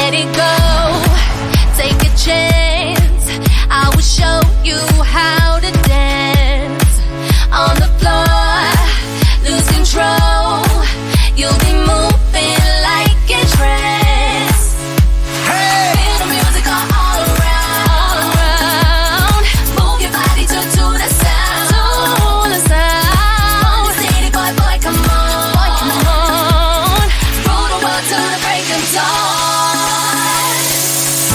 let it go. Take a chance, I will show you how to dance. On the floor, lose control. You'll be moving like a trance. Hey! Feel the music all around. Move your body to the sound. To the sound. City boy, come on. Rule the world till the break of dawn.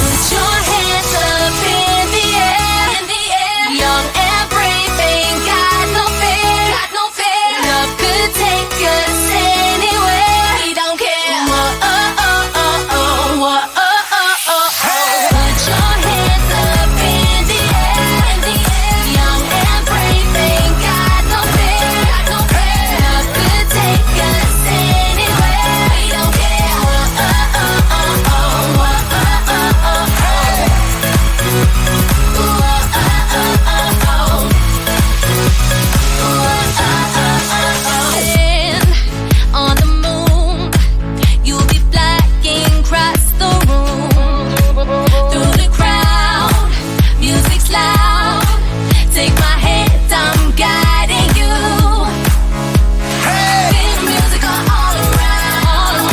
Put your hands up in the air. Young and brave, ain't got no fear. Love could take us anywhere. We don't care. Put your hands up in the air. Young and brave, ain't got no fear. Love could take us anywhere. We don't care. On the moon, you'll be flying across the room. Through the crowd, music's loud. Take my hand, I'm guiding you. Hey! Feel the music all around.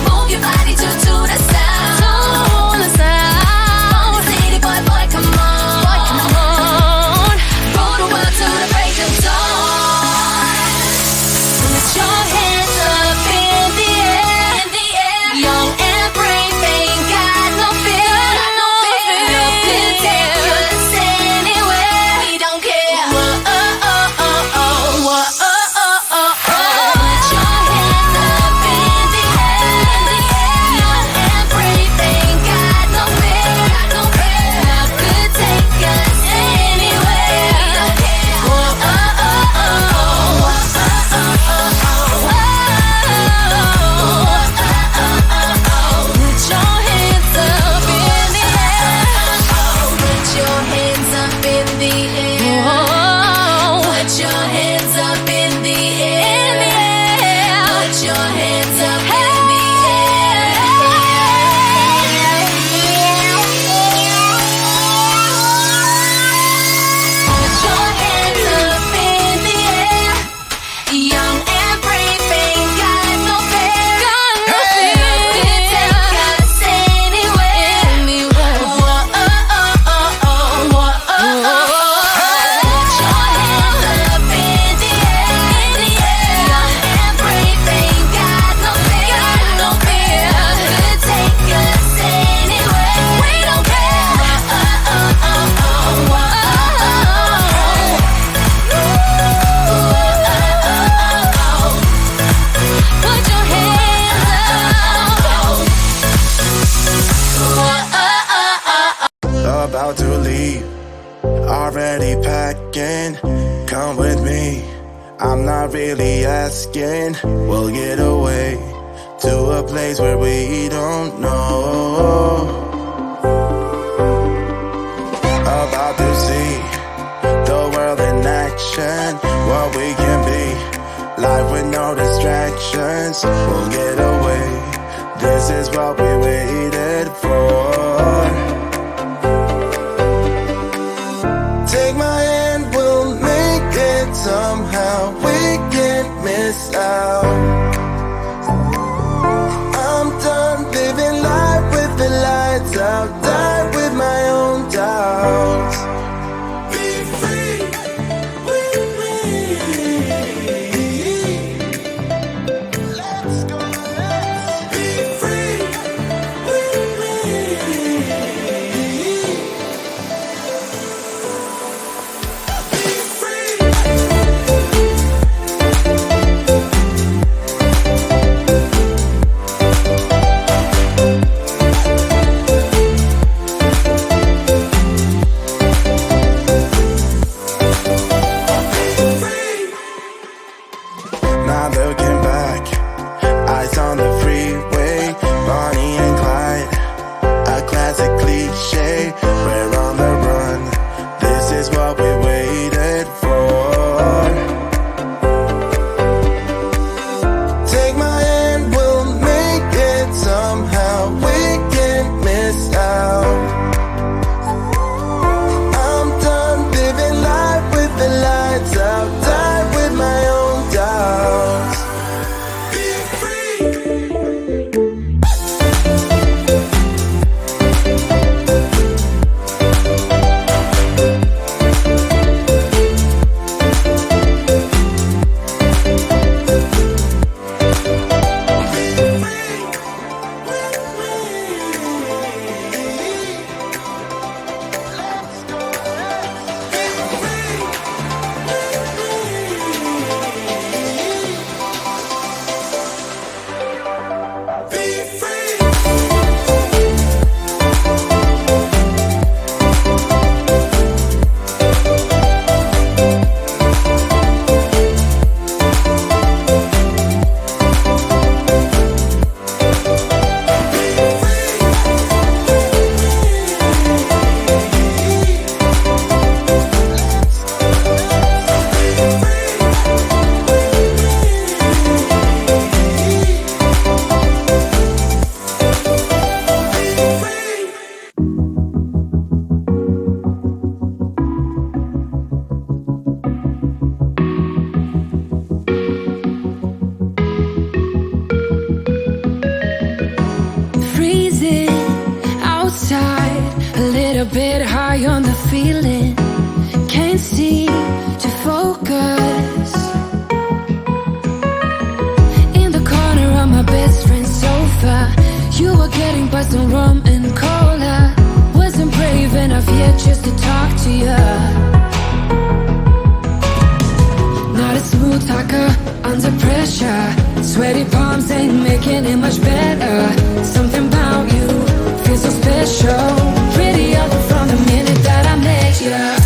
Move your body to the sound. To the sound. City boy, come on. Rule the world till the break of dawn. Put your hands up in the air. Young and brave, ain't got no fear. Love could take us anywhere. We don't care. Put your hands up in the air. Young and brave, ain't got no fear. Love could take us anywhere. We don't care. Put your hands up in the air. Put your hands up in the air. Put your hands up in the air. Put your hands up in the air. Put your hands up in the air. Young and brave, ain't got no fear. Love could take us anywhere. Put your hands up in the air. Young and brave, ain't got no fear. Love could take us anywhere. We don't care. Put your hands up. About to leave, already packing. Come with me, I'm not really asking. We'll get away to a place where we don't know. About to see the world in action, what we can be. Life with no distractions, we'll get away. This is what we waited for. Take my hand, we'll make it somehow. We can't miss out. I'm done living life with the lights out. Die with my own doubts. Be free with me. Let's go, let's be free with me. Be free. Not looking back, eyes on the freeway, Bonnie and Clyde, a classic cliche. We're on the run, this is what we waited for. Take my hand, we'll make it somehow. bit high on the feeling, can't seem to focus. In the corner of my best friend's sofa, you were getting buzzed on rum and cola. Wasn't brave enough yet just to talk to you. Not a smooth talker under pressure. Sweaty palms ain't making it much better. Something about you feels so special. Pretty up from the minute that I met you.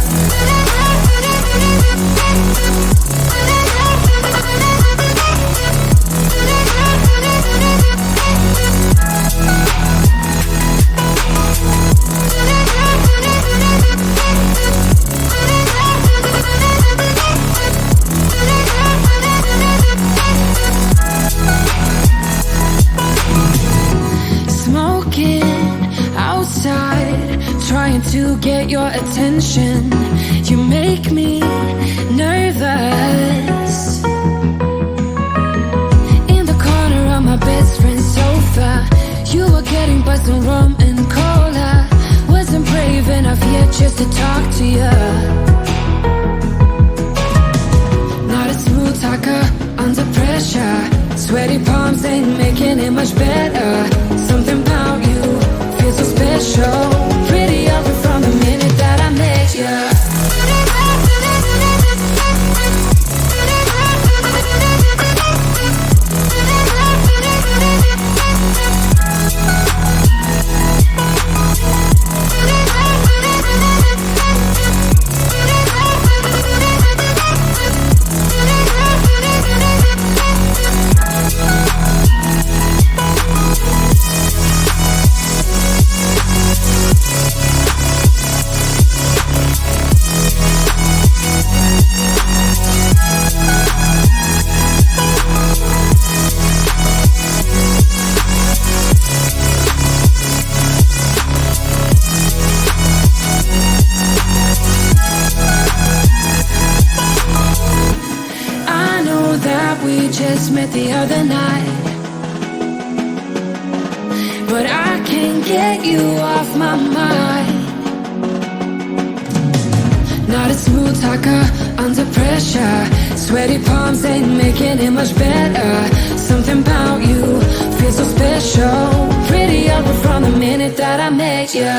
Trying to get your attention, you make me nervous. In the corner of my best friend's sofa, you were getting buzzed on rum and cola. Wasn't brave enough yet just to talk to you. Not a smooth talker under pressure. Sweaty palms ain't making it much better. Something about you feels so special. Pretty up from the minute that I met you. Just met the other night, but I can't get you off my mind. Not a smooth talker under pressure. Sweaty palms ain't making it much better. Something about you feels so special. Pretty up from the minute that I met you.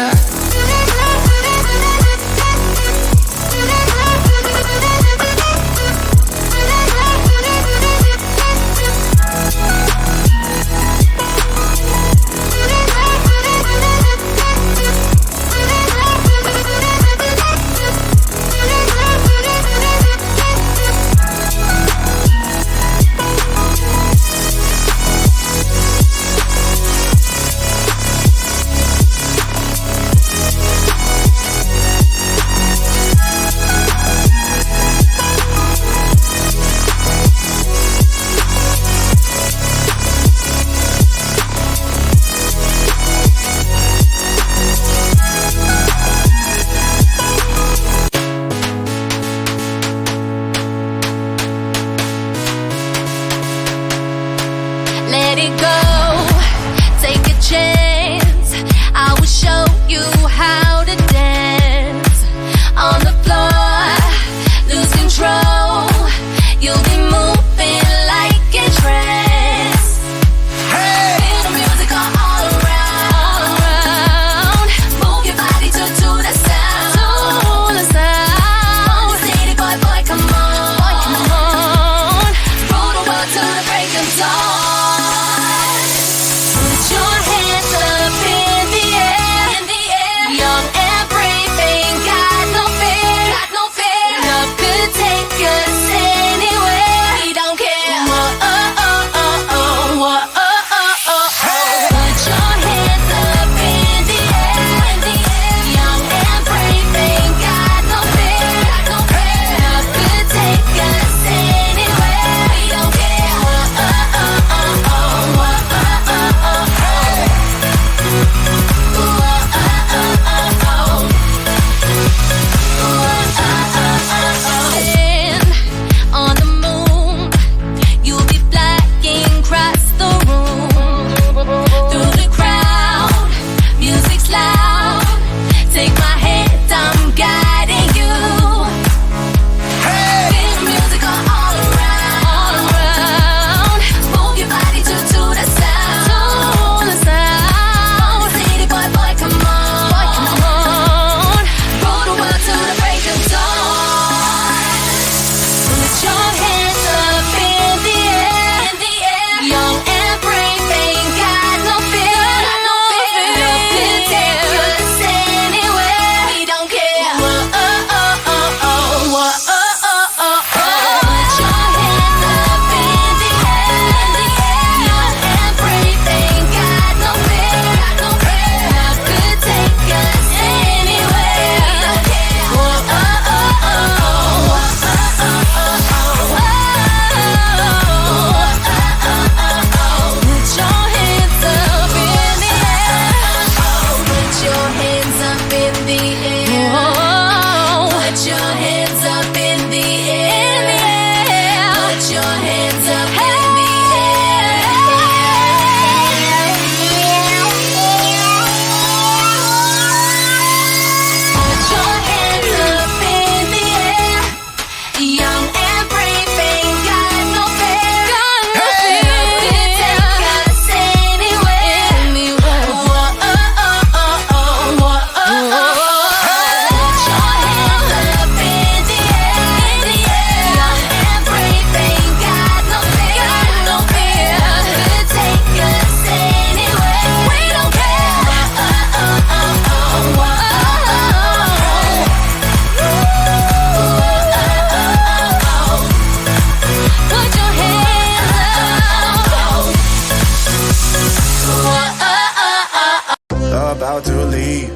about to leave,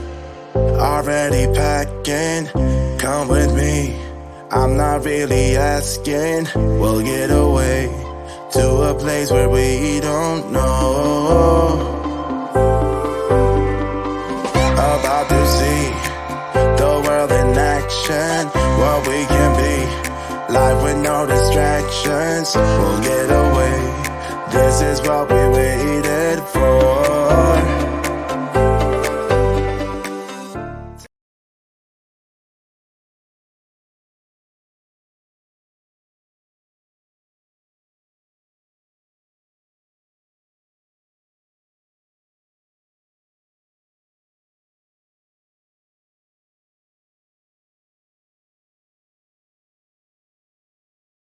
already packing. Come with me, I'm not really asking. We'll get away to a place where we don't know. About to see the world in action, what we can be, life with no distractions. We'll get away, this is what we waited for.